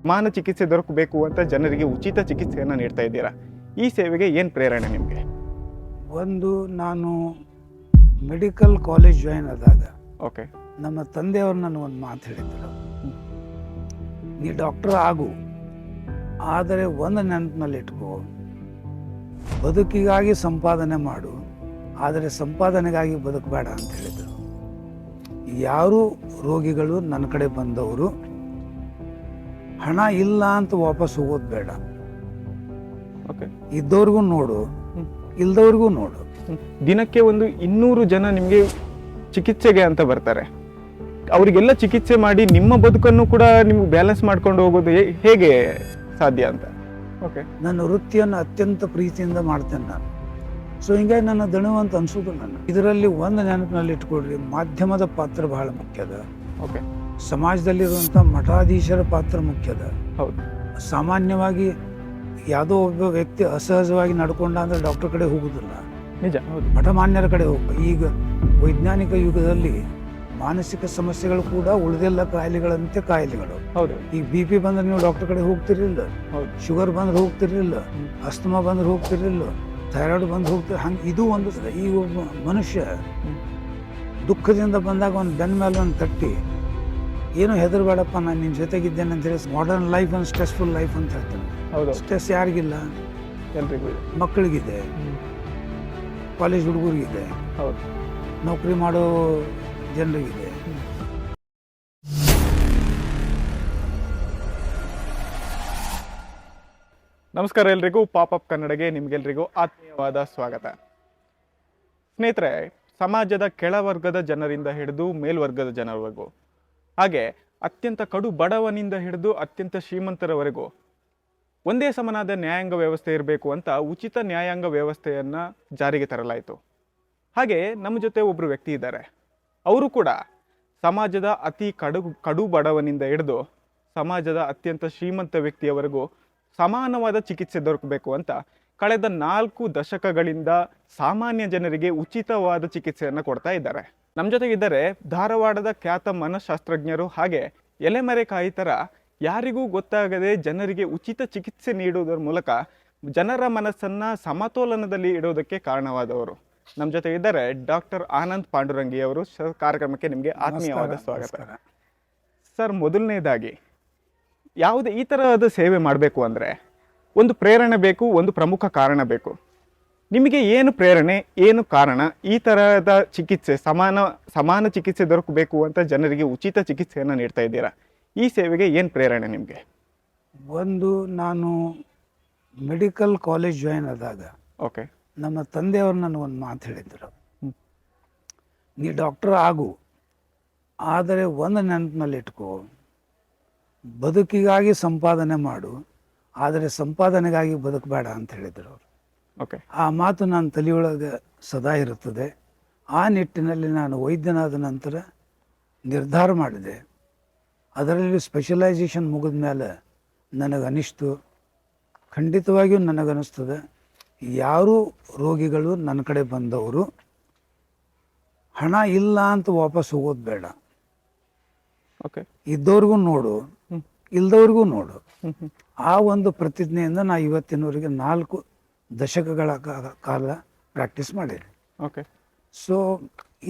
ಸಮಾನ ಚಿಕಿತ್ಸೆ ದೊರಕಬೇಕು ಅಂತ ಜನರಿಗೆ ಉಚಿತ ಚಿಕಿತ್ಸೆಯನ್ನು ನೀಡ್ತಾ ಇದ್ದೀರಾ. ಈ ಸೇವೆಗೆ ಏನು ಪ್ರೇರಣೆ ನಿಮಗೆ? ಒಂದು ನಾನು ಮೆಡಿಕಲ್ ಕಾಲೇಜ್ ಜಾಯ್ನ್ ಆದಾಗ ಓಕೆ. ನಮ್ಮ ತಂದೆಯವರು ನನಗೆ ಒಂದು ಮಾತು ಹೇಳಿದ್ರು, ನೀ ಡಾಕ್ಟರ್ ಆಗು, ಆದರೆ ಒಂದು ನೆನಪಿನಲ್ಲಿ ಇಟ್ಕೋ, ಬದುಕಿಗಾಗಿ ಸಂಪಾದನೆ ಮಾಡು, ಆದರೆ ಸಂಪಾದನೆಗಾಗಿ ಬದುಕಬೇಡ ಅಂತ ಹೇಳಿದರು. ಯಾರು ರೋಗಿಗಳು ನನ್ನ ಕಡೆ ಬಂದವರು ಹಣ ಇಲ್ಲ ಅಂತ ವಾಪಸ್ ಹೋಗೋದು ಬೇಡ. ಓಕೆ. ಇದ್ದವ್ರಿಗೂ ನೋಡು, ಇಲ್ದವ್ರಿಗೂ ನೋಡು. ದಿನಕ್ಕೆ ಒಂದು 200 ಜನ ನಿಮಗೆ ಚಿಕಿತ್ಸೆಗೆ ಅಂತ ಬರ್ತಾರೆ. ಅವರಿಗೆಲ್ಲ ಚಿಕಿತ್ಸೆ ಮಾಡಿ ನಿಮ್ಮ ಬದುಕನ್ನು ಕೂಡ ನಿಮ್ಗೆ ಬ್ಯಾಲೆನ್ಸ್ ಮಾಡ್ಕೊಂಡು ಹೋಗೋದು ಹೇಗೆ ಸಾಧ್ಯ ಅಂತ? ಓಕೆ. ನನ್ನ ವೃತ್ತಿಯನ್ನು ಅತ್ಯಂತ ಪ್ರೀತಿಯಿಂದ ಮಾಡ್ತೇನೆ ನಾನು. ಸೊ ಹಿಂಗಾಗಿ ನನ್ನ ದಣುವಂತ ಅನ್ಸೋದು ನನ್ನ. ಇದರಲ್ಲಿ ಒಂದು ನೆನಪಿನಲ್ಲಿ ಇಟ್ಕೊಳ್ರಿ, ಮಾಧ್ಯಮದ ಪಾತ್ರ ಬಹಳ ಮುಖ್ಯದ. ಓಕೆ. ಸಮಾಜದಲ್ಲಿರುವಂಥ ಮಠಾಧೀಶರ ಪಾತ್ರ ಮುಖ್ಯದ. ಹೌದು. ಸಾಮಾನ್ಯವಾಗಿ ಯಾವುದೋ ಒಬ್ಬ ವ್ಯಕ್ತಿ ಅಸಹಜವಾಗಿ ನಡ್ಕೊಂಡ ಅಂದ್ರೆ ಡಾಕ್ಟರ್ ಕಡೆ ಹೋಗುದಿಲ್ಲ, ನಿಜ. ಹೌದು. ಮಠಮಾನ್ಯರ ಕಡೆ ಹೋಗ್ಬೇಕು. ಈಗ ವೈಜ್ಞಾನಿಕ ಯುಗದಲ್ಲಿ ಮಾನಸಿಕ ಸಮಸ್ಯೆಗಳು ಕೂಡ ಉಳಿದೆಲ್ಲ ಕಾಯಿಲೆಗಳಂತೆ ಕಾಯಿಲೆಗಳು. ಹೌದು. ಈಗ BP ಬಂದ್ರೆ ನೀವು ಡಾಕ್ಟರ್ ಕಡೆ ಹೋಗ್ತಿರ್ಲಿಲ್ಲ, ಶುಗರ್ ಬಂದ್ರೆ ಹೋಗ್ತಿರ್ಲಿಲ್ಲ, ಅಸ್ತಮಾ ಬಂದ್ರೆ ಹೋಗ್ತಿರ್ಲಿಲ್ಲ, ಥೈರಾಯ್ಡ್ ಬಂದು ಹೋಗ್ತಿರ್. ಹಂಗೆ ಇದು ಒಂದು ಈ ಒಬ್ಬ ಮನುಷ್ಯ ದುಃಖದಿಂದ ಬಂದಾಗ ಒಂದು ಬೆನ್ನ ಮೇಲೆ ಒಂದು ತಟ್ಟಿ, ಏನು ಹೆದರ್ಬೇಡಪ್ಪ, ನಾನು ನಿನ್ನ ಜೊತೆಗಿದ್ದೇನೆ ಅಂತ ಹೇಳಿ. ಮಾಡರ್ನ್ ಲೈಫ್ ಒಂದು ಸ್ಟ್ರೆಸ್ಫುಲ್ ಲೈಫ್ ಅಂತ ಹೇಳ್ತೇನೆ. ಹೌದು. ಸ್ಟ್ರೆಸ್ ಯಾರಿಗಿಲ್ಲ? ಎಲ್ರಿಗೂ. ಮಕ್ಕಳಿಗಿದೆ, ಕಾಲೇಜ್ ಹುಡುಗರಿಗಿದೆ, ಹೌದು, ನೌಕರಿ ಮಾಡೋ ಜನರಿಗಿದೆ. ನಮಸ್ಕಾರ ಎಲ್ರಿಗೂ. ಪಾಪಪ್ ಕನ್ನಡಗೆ ನಿಮ್ಗೆಲ್ರಿಗೂ ಆತ್ಮೀಯವಾದ ಸ್ವಾಗತ. ಸ್ನೇಹಿತರೆ, ಸಮಾಜದ ಕೆಳವರ್ಗದ ಜನರಿಂದ ಹಿಡಿದು ಮೇಲ್ವರ್ಗದ ಜನರವರೆಗೂ, ಹಾಗೆ ಅತ್ಯಂತ ಕಡು ಬಡವನಿಂದ ಹಿಡಿದು ಅತ್ಯಂತ ಶ್ರೀಮಂತರವರೆಗೂ ಒಂದೇ ಸಮನಾದ ನ್ಯಾಯಾಂಗ ವ್ಯವಸ್ಥೆ ಇರಬೇಕು ಅಂತ ಉಚಿತ ನ್ಯಾಯಾಂಗ ವ್ಯವಸ್ಥೆಯನ್ನು ಜಾರಿಗೆ ತರಲಾಯಿತು. ಹಾಗೆ ನಮ್ಮ ಜೊತೆ ಒಬ್ಬರು ವ್ಯಕ್ತಿ ಇದ್ದಾರೆ. ಅವರು ಕೂಡ ಸಮಾಜದ ಅತಿ ಕಡು ಬಡವನಿಂದ ಹಿಡಿದು ಸಮಾಜದ ಅತ್ಯಂತ ಶ್ರೀಮಂತ ವ್ಯಕ್ತಿಯವರೆಗೂ ಸಮಾನವಾದ ಚಿಕಿತ್ಸೆ ದೊರಕಬೇಕು ಅಂತ ಕಳೆದ 4 ದಶಕಗಳಿಂದ ಸಾಮಾನ್ಯ ಜನರಿಗೆ ಉಚಿತವಾದ ಚಿಕಿತ್ಸೆಯನ್ನು ಕೊಡ್ತಾ ಇದ್ದಾರೆ. ನಮ್ಮ ಜೊತೆಗಿದ್ದಾರೆ ಧಾರವಾಡದ ಖ್ಯಾತ ಮನಃಶಾಸ್ತ್ರಜ್ಞರು, ಹಾಗೆ ಎಲೆಮರೆಕಾಯಿ ಥರ ಯಾರಿಗೂ ಗೊತ್ತಾಗದೆ ಜನರಿಗೆ ಉಚಿತ ಚಿಕಿತ್ಸೆ ನೀಡುವುದರ ಮೂಲಕ ಜನರ ಮನಸ್ಸನ್ನು ಸಮತೋಲನದಲ್ಲಿ ಇಡೋದಕ್ಕೆ ಕಾರಣವಾದವರು. ನಮ್ಮ ಜೊತೆ ಇದ್ದಾರೆ ಡಾಕ್ಟರ್ ಆನಂದ್ ಪಾಂಡುರಂಗಿ ಅವರು. ಕಾರ್ಯಕ್ರಮಕ್ಕೆ ನಿಮಗೆ ಆತ್ಮೀಯವಾದ ಸ್ವಾಗತ. ಸರ್, ಮೊದಲನೇದಾಗಿ ಯಾವುದೇ ಈ ತರಹದ ಸೇವೆ ಮಾಡಬೇಕು ಅಂದರೆ ಒಂದು ಪ್ರೇರಣೆ ಬೇಕು, ಒಂದು ಪ್ರಮುಖ ಕಾರಣ ಬೇಕು. ನಿಮಗೆ ಏನು ಪ್ರೇರಣೆ, ಏನು ಕಾರಣ ಈ ತರಹದ ಚಿಕಿತ್ಸೆ, ಸಮಾನ ಚಿಕಿತ್ಸೆ ದೊರಕಬೇಕು ಅಂತ ಜನರಿಗೆ ಉಚಿತ ಚಿಕಿತ್ಸೆಯನ್ನು ನೀಡ್ತಾ ಇದ್ದೀರಾ? ಈ ಸೇವೆಗೆ ಏನು ಪ್ರೇರಣೆ ನಿಮಗೆ? ಒಂದು ನಾನು ಮೆಡಿಕಲ್ ಕಾಲೇಜ್ ಜಾಯ್ನ್ ಆದಾಗ ಓಕೆ, ನಮ್ಮ ತಂದೆಯವರು ನನಗೊಂದು ಮಾತು ಹೇಳಿದ್ರು, ನೀ ಡಾಕ್ಟರ್ ಆಗು, ಆದರೆ ಒಂದು ನೆನಪಿನಲ್ಲಿ ಇಟ್ಕೋ, ಬದುಕಿಗಾಗಿ ಸಂಪಾದನೆ ಮಾಡು, ಆದರೆ ಸಂಪಾದನೆಗಾಗಿ ಬದುಕಬೇಡ ಅಂತ ಹೇಳಿದ್ರು ಅವರು. ಓಕೆ. ಆ ಮಾತು ನನ್ನ ತಲೆಯೊಳಗೆ ಸದಾ ಇರುತ್ತದೆ. ಆ ನಿಟ್ಟಿನಲ್ಲಿ ನಾನು ವೈದ್ಯನಾದ ನಂತರ ನಿರ್ಧಾರ ಮಾಡಿದೆ. ಅದರಲ್ಲಿ ಸ್ಪೆಷಲೈಸೇಷನ್ ಮುಗಿದ ಮೇಲೆ ನನಗನಿಸ್ತು, ಖಂಡಿತವಾಗಿಯೂ ನನಗನ್ನಿಸ್ತದೆ, ಯಾರು ರೋಗಿಗಳು ನನ್ನ ಕಡೆ ಬಂದವರು ಹಣ ಇಲ್ಲ ಅಂತ ವಾಪಸ್ ಹೋಗೋದು ಬೇಡ. ಓಕೆ. ಇದ್ದವ್ರಿಗೂ ನೋಡು, ಇಲ್ದವ್ರಿಗೂ ನೋಡು. ಆ ಒಂದು ಪ್ರತಿಜ್ಞೆಯಿಂದ ನಾ ಇವತ್ತಿನವರೆಗೆ 4 ದಶಕಗಳ ಕಾಲ ಪ್ರಾಕ್ಟೀಸ್ ಮಾಡೀನಿ. ಓಕೆ. ಸೊ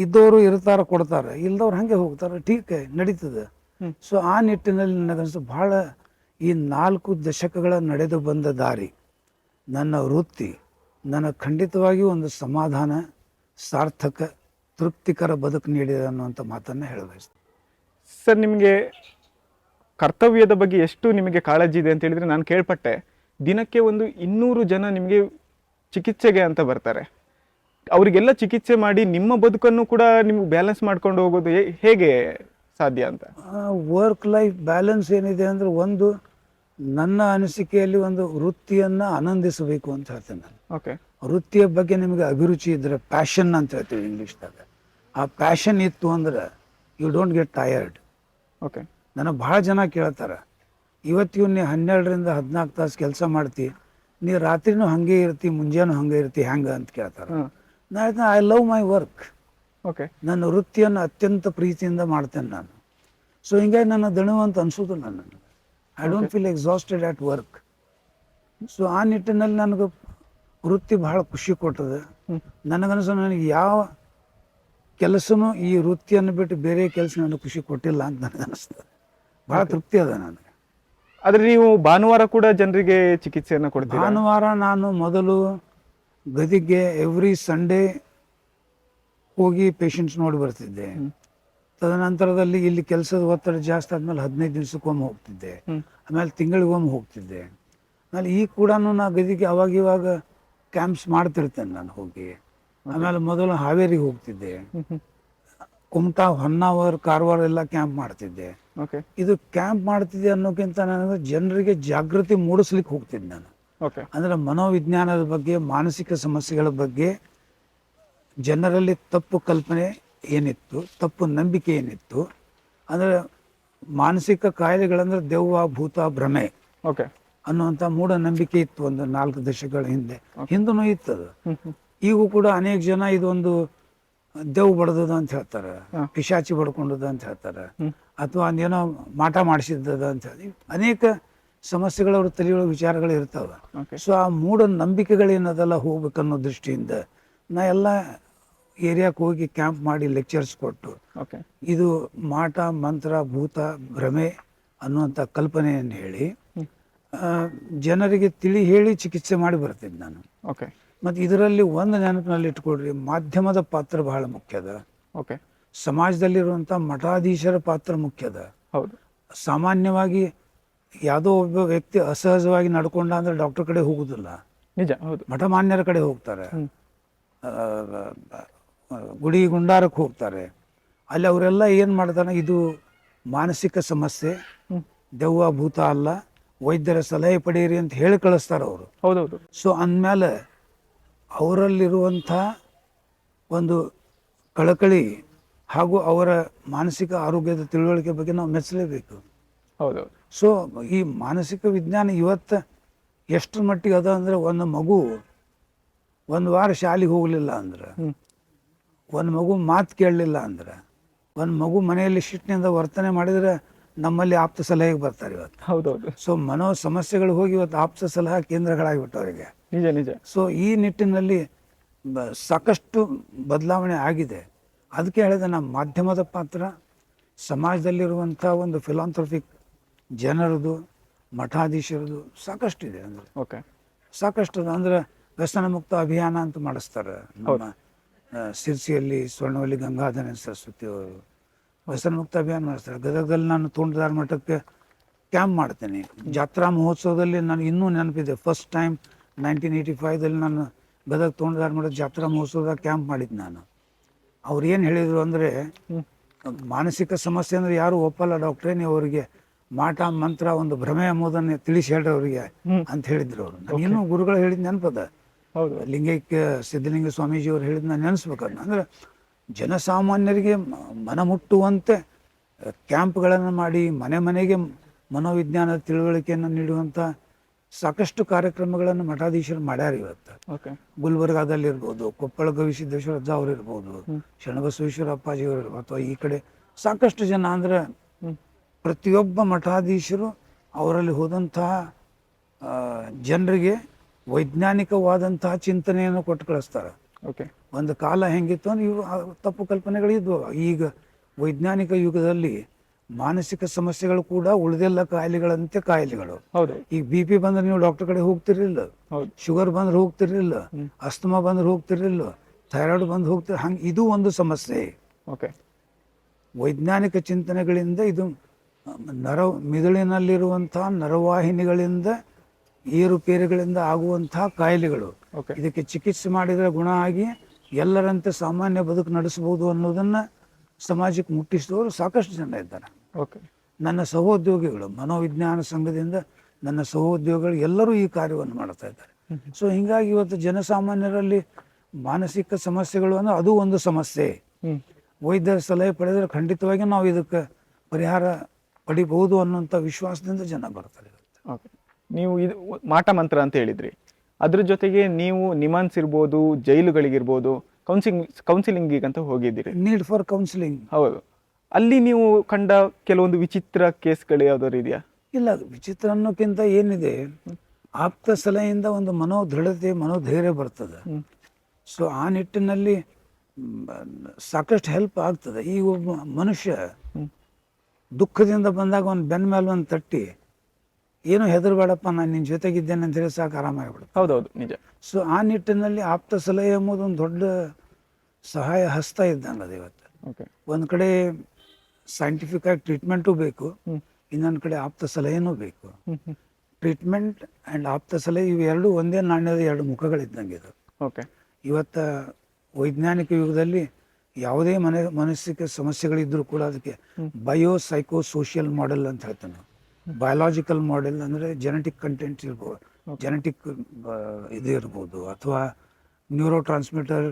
ಇದ್ದವರು ಇರ್ತಾರೆ, ಕೊಡ್ತಾರೆ, ಇಲ್ದವ್ರು ಹಾಗೆ ಹೋಗ್ತಾರೆ, ಟೀಕೆ ನಡೀತದೆ. ಸೊ ಆ ನಿಟ್ಟಿನಲ್ಲಿ ನನಗನ್ನಿಸ್ತು, ಭಾಳ ಈ 4 ದಶಕಗಳ ನಡೆದು ಬಂದ ದಾರಿ, ನನ್ನ ವೃತ್ತಿ ನನಗೆ ಖಂಡಿತವಾಗಿಯೂ ಒಂದು ಸಮಾಧಾನ, ಸಾರ್ಥಕ, ತೃಪ್ತಿಕರ ಬದುಕು ನೀಡಿದೆ ಅನ್ನುವಂಥ ಮಾತನ್ನು ಹೇಳಬಯಸ್ತೀನಿ. ಸರ್, ನಿಮಗೆ ಕರ್ತವ್ಯದ ಬಗ್ಗೆ ಎಷ್ಟು ನಿಮಗೆ ಕಾಳಜಿ ಇದೆ ಅಂತ ಹೇಳಿದರೆ, ನಾನು ಕೇಳ್ಪಟ್ಟೆ ದಿನಕ್ಕೆ ಒಂದು 200 ಜನ ನಿಮಗೆ ಚಿಕಿತ್ಸೆಗೆ ಅಂತ ಬರ್ತಾರೆ. ಅವರಿಗೆಲ್ಲ ಚಿಕಿತ್ಸೆ ಮಾಡಿ ನಿಮ್ಮ ಬದುಕನ್ನು ಕೂಡ ನಿಮ್ಗೆ ಬ್ಯಾಲೆನ್ಸ್ ಮಾಡ್ಕೊಂಡು ಹೋಗೋದು ಹೇಗೆ ಸಾಧ್ಯ ಅಂತ? ವರ್ಕ್ ಲೈಫ್ ಬ್ಯಾಲೆನ್ಸ್ ಏನಿದೆ ಅಂದರೆ, ಒಂದು ನನ್ನ ಅನಿಸಿಕೆಯಲ್ಲಿ ಒಂದು ವೃತ್ತಿಯನ್ನು ಆನಂದಿಸಬೇಕು ಅಂತ ಹೇಳ್ತೇನೆ ನಾನು. ಓಕೆ. ವೃತ್ತಿಯ ಬಗ್ಗೆ ನಿಮಗೆ ಅಭಿರುಚಿ ಇದ್ದರೆ, ಪ್ಯಾಷನ್ ಅಂತ ಹೇಳ್ತೀವಿ ಇಂಗ್ಲೀಷ್ದಾಗ, ಆ ಪ್ಯಾಷನ್ ಇತ್ತು ಅಂದ್ರೆ you don't get tired. Okay. ನನಗೆ ಭಾಳ ಜನ ಕೇಳ್ತಾರೆ, ಇವತ್ತಿಗೂ ನೀ 12ರಿಂದ 14 ತಾಸು ಕೆಲಸ ಮಾಡ್ತಿ, ನೀ ರಾತ್ರಿನೂ ಹಾಗೆ ಇರ್ತಿ, ಮುಂಜಾನು ಹಾಗೆ ಇರ್ತಿ, ಹೆಂಗೆ ಅಂತ ಕೇಳ್ತಾರೆ. ನಾ ಹೇಳ್ತೇನೆ, I love my work. Okay. ನನ್ನ ವೃತ್ತಿಯನ್ನು ಅತ್ಯಂತ ಪ್ರೀತಿಯಿಂದ ಮಾಡ್ತೇನೆ ನಾನು. ಸೊ ಹಿಂಗಾಗಿ ನನ್ನ ದಣುವಂತ ಅನ್ಸೋದು ನನಗೆ. I don't feel exhausted at work. So ಆ ನಿಟ್ಟಿನಲ್ಲಿ ನನಗೆ ವೃತ್ತಿ ಬಹಳ ಖುಷಿ ಕೊಟ್ಟದೆ. ನನಗನ್ಸೋ ನನಗೆ ಯಾವ ಕೆಲಸನೂ ಈ ವೃತ್ತಿಯನ್ನು ಬಿಟ್ಟು ಬೇರೆ ಕೆಲಸ ನನಗೆ ಖುಷಿ ಕೊಟ್ಟಿಲ್ಲ ಅಂತ ನನಗೆ ಅನಿಸ್ತದೆ. ಭಾಳ ತೃಪ್ತಿ ಅದ ನನಗೆ. ಆದ್ರೆ ನೀವು ಭಾನುವಾರ ಕೂಡ ಜನರಿಗೆ ಚಿಕಿತ್ಸೆಯನ್ನು ಕೊಡ್ತೀರಾ? ಭಾನುವಾರ ನಾನು ಮೊದಲು ಗದಿಗೆ ಎವ್ರಿ ಸಂಡೇ ಹೋಗಿ ಪೇಷಂಟ್ಸ್ ನೋಡಿ ಬರ್ತಿದ್ದೆ. ತದನಂತರದಲ್ಲಿ ಇಲ್ಲಿ ಕೆಲಸದ ಒತ್ತಡ ಜಾಸ್ತಿ ಆದ್ಮೇಲೆ 15 ದಿವಸಕ್ಕೊಮ್ಮೆ ಹೋಗ್ತಿದ್ದೆ, ಆಮೇಲೆ ತಿಂಗಳಿಗೊಮ್ಮೆ ಹೋಗ್ತಿದ್ದೆ. ಆಮೇಲೆ ಈಗ ಕೂಡ ನಾ ಗದಿಗೆ ಅವಾಗ ಇವಾಗ ಕ್ಯಾಂಪ್ಸ್ ಮಾಡ್ತಿರ್ತೇನೆ ನಾನು ಹೋಗಿ. ಆಮೇಲೆ ಮೊದಲು ಹಾವೇರಿಗೆ ಹೋಗ್ತಿದ್ದೆ, ಕುಮಟಾ, ಹೊನ್ನಾವರ್, ಕಾರವಾರ ಎಲ್ಲ ಕ್ಯಾಂಪ್ ಮಾಡ್ತಿದ್ದೆ. ಇದು ಕ್ಯಾಂಪ್ ಮಾಡ್ತಿದ್ದೆ ಅನ್ನೋಕ್ಕಿಂತ ನನಗೆ ಜನರಿಗೆ ಜಾಗೃತಿ ಮೂಡಿಸ್ಲಿಕ್ಕೆ ಹೋಗ್ತಿದ್ದೆ ನಾನು. ಅಂದ್ರೆ ಮನೋವಿಜ್ಞಾನದ ಬಗ್ಗೆ, ಮಾನಸಿಕ ಸಮಸ್ಯೆಗಳ ಬಗ್ಗೆ ಜನರಲ್ಲಿ ತಪ್ಪು ಕಲ್ಪನೆ ಏನಿತ್ತು, ತಪ್ಪು ನಂಬಿಕೆ ಏನಿತ್ತು, ಅಂದ್ರೆ ಮಾನಸಿಕ ಕಾಯಿಲೆಗಳಂದ್ರೆ ದೆವ್ವ, ಭೂತ, ಭ್ರಮೆ ಅನ್ನುವಂಥ ಮೂಢನಂಬಿಕೆ ಇತ್ತು ಒಂದು 4 ದಶಕಗಳ ಹಿಂದೂ ಇತ್ತದು. ಈಗೂ ಕೂಡ ಅನೇಕ ಜನ ಇದೊಂದು ದೆವ್ ಬಡ್ದದ ಅಂತ ಹೇಳ್ತಾರೆ, ಪಿಶಾಚಿ ಬಡ್ಕೊಂಡದ ಅಂತ ಹೇಳ್ತಾರೆ, ಅಥವಾ ಏನೋ ಮಾಟ ಮಾಡಿಸಿದ್ದದ ಅಂತ ಹೇಳಿ ಅನೇಕ ಸಮಸ್ಯೆಗಳು ಅವ್ರ ತಲೆಯೊಳಗೆ ವಿಚಾರಗಳು ಇರ್ತಾವೆ. ಸೊ ಆ ಮೂಢನಂಬಿಕೆಗಳೇನದೆಲ್ಲ ಹೋಗ್ಬೇಕನ್ನೋ ದೃಷ್ಟಿಯಿಂದ ನಾ ಎಲ್ಲ ಏರಿಯಾಕ್ಕೆ ಹೋಗಿ ಕ್ಯಾಂಪ್ ಮಾಡಿ ಲೆಕ್ಚರ್ಸ್ ಕೊಟ್ಟು ಇದು ಮಾಟ, ಮಂತ್ರ, ಭೂತ, ಭ್ರಮೆ ಅನ್ನುವಂಥ ಕಲ್ಪನೆಯನ್ನು ಹೇಳಿ ಜನರಿಗೆ ತಿಳಿ ಹೇಳಿ ಚಿಕಿತ್ಸೆ ಮಾಡಿ ಬರ್ತಿದ್ದೆ ನಾನು. ಮತ್ತು ಇದರಲ್ಲಿ ಒಂದು ನೆನಪಿನಲ್ಲಿ ಇಟ್ಕೊಡ್ರಿ, ಮಾಧ್ಯಮದ ಪಾತ್ರ ಬಹಳ ಮುಖ್ಯದ. ಸಮಾಜದಲ್ಲಿರುವಂಥ ಮಠಾಧೀಶರ ಪಾತ್ರ ಮುಖ್ಯದ. ಸಾಮಾನ್ಯವಾಗಿ ಯಾವುದೋ ಒಬ್ಬ ವ್ಯಕ್ತಿ ಅಸಹಜವಾಗಿ ನಡ್ಕೊಂಡ ಅಂದ್ರೆ ಡಾಕ್ಟರ್ ಕಡೆ ಹೋಗುದಿಲ್ಲ, ಮಠಮಾನ್ಯರ ಕಡೆ ಹೋಗ್ತಾರೆ, ಗುಡಿ ಗುಂಡಾರಕ್ಕೆ ಹೋಗ್ತಾರೆ. ಅಲ್ಲಿ ಅವರೆಲ್ಲ ಏನು ಮಾಡ್ತಾರೆ, ಇದು ಮಾನಸಿಕ ಸಮಸ್ಯೆ, ದೆವ್ವ ಭೂತ ಅಲ್ಲ, ವೈದ್ಯರ ಸಲಹೆ ಪಡೆಯಿರಿ ಅಂತ ಹೇಳಿ ಕಳಿಸ್ತಾರೆ ಅವರು. ಸೊ ಅಂದಮೇಲೆ ಅವರಲ್ಲಿರುವಂಥ ಒಂದು ಕಳಕಳಿ ಹಾಗೂ ಅವರ ಮಾನಸಿಕ ಆರೋಗ್ಯದ ತಿಳುವಳಿಕೆ ಬಗ್ಗೆ ನಾವು ಮೆಚ್ಚಲೇಬೇಕು. ಸೊ ಈ ಮಾನಸಿಕ ವಿಜ್ಞಾನ ಇವತ್ತು ಎಷ್ಟರ ಮಟ್ಟಿಗೆ ಅದ ಅಂದ್ರೆ, ಒಂದು ಮಗು 1 ವಾರ ಶಾಲೆಗೆ ಹೋಗಲಿಲ್ಲ ಅಂದ್ರೆ, ಒಂದು ಮಗು ಮಾತು ಕೇಳಲಿಲ್ಲ ಅಂದ್ರೆ, ಒಂದು ಮಗು ಮನೆಯಲ್ಲಿ ಶಿಟ್ಟಿನಿಂದ ವರ್ತನೆ ಮಾಡಿದ್ರೆ ನಮ್ಮಲ್ಲಿ ಆಪ್ತ ಸಲಹೆಗೆ ಬರ್ತಾರೆ ಇವತ್ತು. ಸೊ ಮನೋ ಸಮಸ್ಯೆಗಳು ಹೋಗಿ ಇವತ್ತು ಆಪ್ತ ಸಲಹಾ ಕೇಂದ್ರಗಳಾಗಿಬಿಟ್ಟವರಿಗೆ. ಸೊ ಈ ನಿಟ್ಟಿನಲ್ಲಿ ಸಾಕಷ್ಟು ಬದಲಾವಣೆ ಆಗಿದೆ. ಅದಕ್ಕೆ ಹೇಳಿದೆ, ನಮ್ಮ ಮಾಧ್ಯಮದ ಪಾತ್ರ, ಸಮಾಜದಲ್ಲಿರುವಂಥ ಒಂದು ಫಿಲಾಂಥ್ರಫಿಕ್ ಜನರದು, ಮಠಾಧೀಶರದು ಸಾಕಷ್ಟಿದೆ. ಅಂದರೆ ಸಾಕಷ್ಟು ಅಂದ್ರೆ ವ್ಯಸನ ಮುಕ್ತ ಅಭಿಯಾನ ಅಂತ ಮಾಡಿಸ್ತಾರೆ. ನಮ್ಮ ಸಿರ್ಸಿಯಲ್ಲಿ ಸ್ವರ್ಣವಲ್ಲಿ ಗಂಗಾಧರ ಸರಸ್ವತಿ ಅವರು ವ್ಯಸನ ಮುಕ್ತ ಅಭಿಯಾನ ಮಾಡಿಸ್ತಾರೆ. ಗದಗದಲ್ಲಿ ನಾನು ತೋಂಟದಾರ್ಯ ಮಠಕ್ಕೆ ಕ್ಯಾಂಪ್ ಮಾಡ್ತೇನೆ. ಜಾತ್ರಾ ಮಹೋತ್ಸವದಲ್ಲಿ ನಾನು ಇನ್ನೂ ನೆನಪಿದೆ, ಫಸ್ಟ್ ಟೈಮ್ 1985ದಲ್ಲಿ ನಾನು ಗದಗ ತೋಂಟದಾರ್ಯ ಮಠದ ಜಾತ್ರಾ ಮಹೋತ್ಸವದಾಗ ಕ್ಯಾಂಪ್ ಮಾಡಿದ್ದು ನಾನು. ಅವ್ರು ಏನು ಹೇಳಿದರು ಅಂದರೆ, ಮಾನಸಿಕ ಸಮಸ್ಯೆ ಅಂದರೆ ಯಾರು ಒಪ್ಪಲ್ಲ ಡಾಕ್ಟ್ರೇ, ನೀವು ಅವರಿಗೆ ಮಾಟ ಮಂತ್ರ ಒಂದು ಭ್ರಮೆ ಎಂಬುದನ್ನು ತಿಳಿಸಿ ಹೇಳ್ರಿ ಅವರಿಗೆ ಅಂತ ಹೇಳಿದ್ರು ಅವರು. ನಾನು ಇನ್ನೂ ಗುರುಗಳು ಹೇಳಿದ್ ನೆನಪದ, ಲಿಂಗೈಕ್ಯ ಸಿದ್ಧಲಿಂಗ ಸ್ವಾಮೀಜಿಯವ್ರು ಹೇಳಿದ್ ನಾನು ನೆನೆಸ್ಬೇಕನ್ನ. ಅಂದ್ರೆ ಜನಸಾಮಾನ್ಯರಿಗೆ ಮನಮುಟ್ಟುವಂತೆ ಕ್ಯಾಂಪ್ಗಳನ್ನು ಮಾಡಿ ಮನೆ ಮನೆಗೆ ಮನೋವಿಜ್ಞಾನದ ತಿಳುವಳಿಕೆಯನ್ನು ನೀಡುವಂಥ ಸಾಕಷ್ಟು ಕಾರ್ಯಕ್ರಮಗಳನ್ನು ಮಠಾಧೀಶರು ಮಾಡ್ಯಾರ ಇವತ್ತು. ಗುಲ್ಬರ್ಗಾದಲ್ಲಿರ್ಬೋದು, ಕೊಪ್ಪಳ ಗವಿಸಿದ್ದೇಶ್ವರ ಅಜ್ಜ ಅವ್ರು ಇರ್ಬೋದು, ಶರಣಬಸವೇಶ್ವರ ಅಪ್ಪಾಜಿಯವರು ಇರ್ಬೋದು, ಅಥವಾ ಈ ಕಡೆ ಸಾಕಷ್ಟು ಜನ. ಅಂದ್ರೆ ಪ್ರತಿಯೊಬ್ಬ ಮಠಾಧೀಶರು ಅವರಲ್ಲಿ ಹೋದಂತಹ ಜನರಿಗೆ ವೈಜ್ಞಾನಿಕವಾದಂತಹ ಚಿಂತನೆಯನ್ನು ಕೊಟ್ಟು ಕಳಿಸ್ತಾರೆ. ಒಂದು ಕಾಲ ಹೆಂಗಿತ್ತು ಅಂದ್ರೆ ಇವು ತಪ್ಪು ಕಲ್ಪನೆಗಳಿದ್ವು. ಈಗ ವೈಜ್ಞಾನಿಕ ಯುಗದಲ್ಲಿ ಮಾನಸಿಕ ಸಮಸ್ಯೆಗಳು ಕೂಡ ಉಳಿದೆಲ್ಲ ಕಾಯಿಲೆಗಳಂತೆ ಕಾಯಿಲೆಗಳು. ಈಗ BP ಬಂದ್ರೆ ನೀವು ಡಾಕ್ಟರ್ ಕಡೆ ಹೋಗ್ತಿರ್ಲಿಲ್ಲ, ಶುಗರ್ ಬಂದ್ರೆ ಹೋಗ್ತಿರ್ಲಿಲ್ಲ, ಅಸ್ತಮಾ ಬಂದ್ರೆ ಹೋಗ್ತಿರ್ಲಿಲ್ಲ, ಥೈರಾಯ್ಡ್ ಬಂದು ಹೋಗ್ತಿರ್, ಹಂಗೆ ಇದು ಒಂದು ಸಮಸ್ಯೆ. ವೈಜ್ಞಾನಿಕ ಚಿಂತನೆಗಳಿಂದ ಇದು ಮಿದುಳಿನಲ್ಲಿರುವಂತಹ ನರವಾಹಿನಿಗಳಿಂದ ಏರುಪೇರುಗಳಿಂದ ಆಗುವಂತಹ ಕಾಯಿಲೆಗಳು. ಇದಕ್ಕೆ ಚಿಕಿತ್ಸೆ ಮಾಡಿದರೆ ಗುಣ ಆಗಿ ಎಲ್ಲರಂತೆ ಸಾಮಾನ್ಯ ಬದುಕು ನಡೆಸಬಹುದು ಅನ್ನೋದನ್ನ ಸಮಾಜಕ್ಕೆ ಮುಟ್ಟಿಸಿದವರು ಸಾಕಷ್ಟು ಜನ ಇದ್ದಾರೆ. ನನ್ನ ಸಹೋದ್ಯೋಗಿಗಳು, ಮನೋವಿಜ್ಞಾನ ಸಂಘದಿಂದ ನನ್ನ ಸಹೋದ್ಯೋಗಿಗಳು ಎಲ್ಲರೂ ಈ ಕಾರ್ಯವನ್ನು ಮಾಡ್ತಾ ಇದ್ದಾರೆ. ಸೊ ಹಿಂಗಾಗಿ ಇವತ್ತು ಜನಸಾಮಾನ್ಯರಲ್ಲಿ ಮಾನಸಿಕ ಸಮಸ್ಯೆಗಳು ಅಂದ್ರೆ ಅದು ಒಂದು ಸಮಸ್ಯೆ. ವೈದ್ಯರ ಸಲಹೆ ಪಡೆದರೆ ಖಂಡಿತವಾಗಿ ನಾವು ಇದಕ್ಕೆ ಪರಿಹಾರ ಪಡಿಬಹುದು ಅನ್ನೋಂಥ ವಿಶ್ವಾಸದಿಂದ ಜನ ಬರ್ತಾರೆ. ನೀವು ಇದು ಮಾಟ ಮಂತ್ರ ಅಂತ ಹೇಳಿದ್ರಿ, ಅದ್ರ ಜೊತೆಗೆ ನೀವು ನಿಮಾನ್ಸ್ ಇರ್ಬೋದು, ಜೈಲುಗಳಿಗಿರ್ಬೋದು, ಕೌನ್ಸಿಲಿಂಗಿಗೆ ಅಂತ ಹೋಗಿದ್ದೀರಿ. Need for counselling. ಹೌದು. ಅಲ್ಲಿ ನೀವು ಕಂಡ ಕೆಲವೊಂದು ವಿಚಿತ್ರ ಕೇಸ್ಗಳು ಯಾವ್ದಾದ್ರು ಇದೆಯಾ? ಇಲ್ಲ ವಿಚಿತ್ರ ಅನ್ನೋಕ್ಕಿಂತ ಏನಿದೆ, ಆಪ್ತ ಸಲಹೆಯಿಂದ ಒಂದು ಮನೋದೃಢತೆ ಮನೋಧೈರ್ಯ ಬರ್ತದೆ. ಸೊ ಆ ನಿಟ್ಟಿನಲ್ಲಿ ಸಾಕಷ್ಟು ಹೆಲ್ಪ್ ಆಗ್ತದೆ. ಈಗ ಒಬ್ಬ ಮನುಷ್ಯ ದುಃಖದಿಂದ ಬಂದಾಗ ಒಂದು ಬೆನ್ನ ಮೇಲೆ ಒಂದು ತಟ್ಟಿ ಏನು ಹೆದರ್ಬೇಡಪ್ಪ ನಾನು ನಿನ್ನ ಜೊತೆಗಿದ್ದೇನೆ ಅಂತ ಹೇಳಿ ಸಾಕು ಆರಾಮಾಗಿಬಿಡುತ್ತೆ. ಹೌದೌದು, ನಿಜ. ಸೊ ಆ ನಿಟ್ಟಿನಲ್ಲಿ ಆಪ್ತ ಸಲಹೆ ಎಂಬುದು ಒಂದು ದೊಡ್ಡ ಸಹಾಯ ಹಸ್ತ ಇದ್ದಂಗೆ ಅದು ಇವತ್ತು. ಓಕೆ. ಒಂದು ಕಡೆ ಸೈಂಟಿಫಿಕ್ ಆಗಿ ಟ್ರೀಟ್ಮೆಂಟು ಬೇಕು, ಇನ್ನೊಂದು ಕಡೆ ಆಪ್ತ ಸಲಹೆನೂ ಬೇಕು. ಟ್ರೀಟ್ಮೆಂಟ್ ಆ್ಯಂಡ್ ಆಪ್ತ ಸಲಹೆ ಇವು ಎರಡು ಒಂದೇ ನಾಣ್ಯದ ಎರಡು ಮುಖಗಳಿದ್ದಂಗೆ ಇದು. ಓಕೆ. ಇವತ್ತು ವೈಜ್ಞಾನಿಕ ಯುಗದಲ್ಲಿ ಯಾವುದೇ ಮಾನಸಿಕ ಸಮಸ್ಯೆಗಳಿದ್ರೂ ಕೂಡ ಅದಕ್ಕೆ ಬಯೋ ಸೈಕೋ ಸೋಷಿಯಲ್ ಮಾಡೆಲ್ ಅಂತ ಹೇಳ್ತೇವೆ ನಾವು. ಬಯೋಲಾಜಿಕಲ್ ಮಾಡೆಲ್ ಅಂದರೆ ಜೆನೆಟಿಕ್ ಕಂಟೆಂಟ್ ಇರ್ಬೋದು, ಜೆನೆಟಿಕ್ ಇದು ಇರ್ಬೋದು, ಅಥವಾ ನ್ಯೂರೋ ಟ್ರಾನ್ಸ್ಮಿಟರ್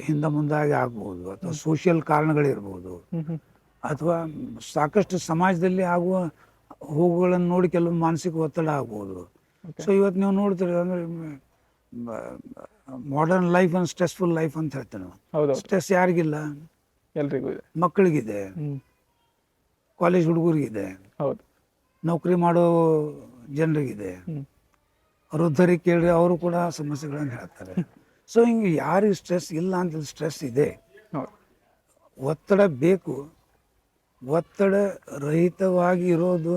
ಹಿಂದೆ ಮುಂದಾಗಿ ಆಗ್ಬೋದು, ಅಥವಾ ಸೋಷಿಯಲ್ ಕಾರಣಗಳಿರ್ಬೋದು, ಅಥವಾ ಸಾಕಷ್ಟು ಸಮಾಜದಲ್ಲಿ ಆಗುವ ಹೋಗುಗಳನ್ನು ನೋಡಿ ಕೆಲವು ಮಾನಸಿಕ ಒತ್ತಡ ಆಗ್ಬೋದು. ಸೊ ಇವತ್ತು ನೀವು ನೋಡ್ತೀರಿ ಅಂದರೆ modern life and stressful life ಅಂತ ಹೇಳ್ತೇವೆ ನಾವು. ಹೌದೌದು, ಸ್ಟ್ರೆಸ್ ಯಾರಿಗಿಲ್ಲ? ಎಲ್ರಿಗೂ ಇದೆ. ಮಕ್ಕಳಿಗಿದೆ, ಕಾಲೇಜ್ ಹುಡುಗರಿಗಿದೆ, ಹೌದು, ನೌಕರಿ ಮಾಡೋ ಜನರಿಗಿದೆ, ವೃದ್ಧರಿಗೆ ಕೇಳಿದ್ರೆ ಅವರು ಕೂಡ ಸಮಸ್ಯೆಗಳನ್ನು ಹೇಳ್ತಾರೆ. ಸೊ ಹಿಂಗೆ ಯಾರಿಗೆ ಸ್ಟ್ರೆಸ್ ಇಲ್ಲ ಅಂತ ಸ್ಟ್ರೆಸ್ ಇದೆ. ಹೌದು, ಒತ್ತಡ ಬೇಕು. ಒತ್ತಡ ರಹಿತವಾಗಿ ಇರೋದು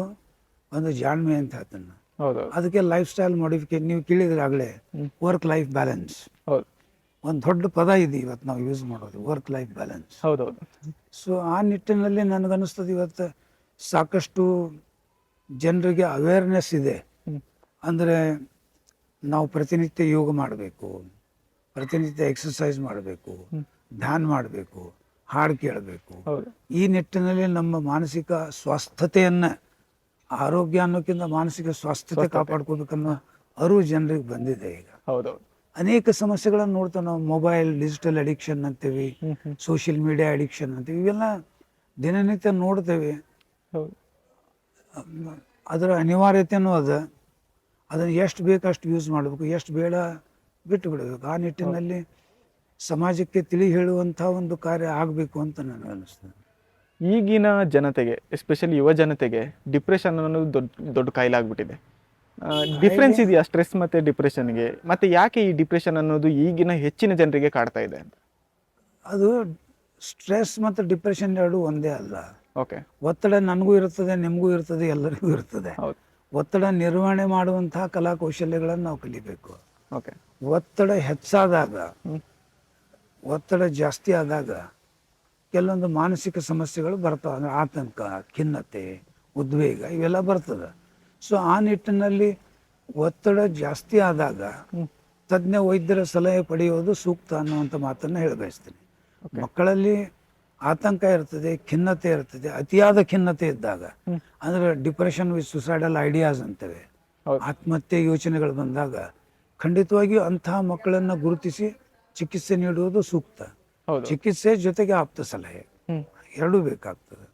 ಒಂದು ಜಾಣ್ಮೆ ಅಂತ ಹೇಳ್ತೇನೆ ನಾನು. ಹೌದೌದು, ಅದಕ್ಕೆ ಲೈಫ್ ಸ್ಟೈಲ್ ಮಾಡಿಫಿಕೇಶನ್ ನೀವು ಕೇಳಿದ್ರೆ ಆಗಲೇ ವರ್ಕ್ ಲೈಫ್ ಬ್ಯಾಲೆನ್ಸ್ ಹೌದು, ಒಂದು ದೊಡ್ಡ ಪದ ಇದೆ ಇವತ್ತು ನಾವು ಯೂಸ್ ಮಾಡೋದು, ವರ್ಕ್ ಲೈಫ್ ಬ್ಯಾಲೆನ್ಸ್. ಹೌದೌದು. ಸೊ ಆ ನಿಟ್ಟಿನಲ್ಲಿ ನನಗನ್ನಿಸ್ತದೆ ಇವತ್ತು ಸಾಕಷ್ಟು ಜನರಿಗೆ ಅವೇರ್ನೆಸ್ ಇದೆ. ಅಂದರೆ ನಾವು ಪ್ರತಿನಿತ್ಯ ಯೋಗ ಮಾಡಬೇಕು, ಪ್ರತಿನಿತ್ಯ ಎಕ್ಸಸೈಸ್ ಮಾಡಬೇಕು, ಧ್ಯಾನ ಮಾಡಬೇಕು, ಹಾಡು ಕೇಳಬೇಕು. ಹೌದು, ಈ ನಿಟ್ಟಿನಲ್ಲಿ ನಮ್ಮ ಮಾನಸಿಕ ಸ್ವಾಸ್ಥ್ಯತೆಯನ್ನು, ಆರೋಗ್ಯ ಅನ್ನೋಕ್ಕಿಂತ ಮಾನಸಿಕ ಸ್ವಾಸ್ಥ್ಯತೆ ಕಾಪಾಡ್ಕೋಬೇಕನ್ನೋ ಅರಿವು ಜನರಿಗೆ ಬಂದಿದೆ ಈಗ. ಹೌದೌದು. ಅನೇಕ ಸಮಸ್ಯೆಗಳನ್ನು ನೋಡ್ತೇವೆ ನಾವು. ಮೊಬೈಲ್, ಡಿಜಿಟಲ್ ಅಡಿಕ್ಷನ್ ಅಂತೀವಿ, ಸೋಷಿಯಲ್ ಮೀಡಿಯಾ ಅಡಿಕ್ಷನ್ ಅಂತೀವಿ, ಇವೆಲ್ಲ ದಿನನಿತ್ಯ ನೋಡ್ತೇವೆ. ಹೌದು, ಅದರ ಅನಿವಾರ್ಯತೆಯೂ ಅದ. ಅದನ್ನು ಎಷ್ಟು ಬೇಕು ಅಷ್ಟು ಯೂಸ್ ಮಾಡಬೇಕು, ಎಷ್ಟು ಬೇಡ ಬಿಟ್ಟು ಬಿಡಬೇಕು. ಆ ನಿಟ್ಟಿನಲ್ಲಿ ಸಮಾಜಕ್ಕೆ ತಿಳಿ ಹೇಳುವಂಥ ಒಂದು ಕಾರ್ಯ ಆಗಬೇಕು ಅಂತ ನನಗೆ ಅನ್ನಿಸ್ತದೆ. ಈಗಿನ ಜನತೆಗೆ, ಎಸ್ಪೆಷಲಿ ಯುವ ಜನತೆಗೆ ಡಿಪ್ರೆಷನ್ ಅನ್ನೋದು ದೊಡ್ಡ ಕಾಯಿಲೆ ಆಗ್ಬಿಟ್ಟಿದೆ. ಡಿಫ್ರೆನ್ಸ್ ಇದೆಯಾ ಸ್ಟ್ರೆಸ್ ಮತ್ತು ಡಿಪ್ರೆಷನ್ಗೆ? ಮತ್ತು ಯಾಕೆ ಈ ಡಿಪ್ರೆಷನ್ ಅನ್ನೋದು ಈಗಿನ ಹೆಚ್ಚಿನ ಜನರಿಗೆ ಕಾಡ್ತಾ ಇದೆ ಅಂತ? ಅದು ಸ್ಟ್ರೆಸ್ ಮತ್ತು ಡಿಪ್ರೆಷನ್ ಎರಡು ಒಂದೇ ಅಲ್ಲ. ಓಕೆ. ಒತ್ತಡ ನನಗೂ ಇರ್ತದೆ, ನಿಮಗೂ ಇರ್ತದೆ, ಎಲ್ಲರಿಗೂ ಇರ್ತದೆ. ಹೌದು. ಒತ್ತಡ ನಿರ್ವಹಣೆ ಮಾಡುವಂತಹ ಕಲಾ ಕೌಶಲ್ಯಗಳನ್ನು ನಾವು ಕಲಿಬೇಕು. ಓಕೆ. ಒತ್ತಡ ಹೆಚ್ಚಾದಾಗ, ಒತ್ತಡ ಜಾಸ್ತಿ ಆದಾಗ ಕೆಲವೊಂದು ಮಾನಸಿಕ ಸಮಸ್ಯೆಗಳು ಬರ್ತಾವೆ. ಅಂದರೆ ಆತಂಕ, ಖಿನ್ನತೆ, ಉದ್ವೇಗ ಇವೆಲ್ಲ ಬರ್ತದೆ. ಸೊ ಆ ನಿಟ್ಟಿನಲ್ಲಿ ಒತ್ತಡ ಜಾಸ್ತಿ ಆದಾಗ ತಜ್ಞ ವೈದ್ಯರ ಸಲಹೆ ಪಡೆಯೋದು ಸೂಕ್ತ ಅನ್ನುವಂಥ ಮಾತನ್ನು ಹೇಳಬಯಸ್ತೀನಿ. ಮಕ್ಕಳಲ್ಲಿ ಆತಂಕ ಇರ್ತದೆ, ಖಿನ್ನತೆ ಇರ್ತದೆ. ಅತಿಯಾದ ಖಿನ್ನತೆ ಇದ್ದಾಗ ಅಂದರೆ ಡಿಪ್ರೆಷನ್ ವಿತ್ ಸುಸೈಡಲ್ ಐಡಿಯಾಸ್ ಅಂತೇವೆ, ಆತ್ಮಹತ್ಯೆ ಯೋಚನೆಗಳು ಬಂದಾಗ ಖಂಡಿತವಾಗಿಯೂ ಅಂತಹ ಮಕ್ಕಳನ್ನು ಗುರುತಿಸಿ ಚಿಕಿತ್ಸೆ ನೀಡುವುದು ಸೂಕ್ತ. ಚಿಕಿತ್ಸೆ ಜೊತೆಗೆ ಆಪ್ತ ಸಲಹೆ ಎರಡೂ ಬೇಕಾಗ್ತದೆ.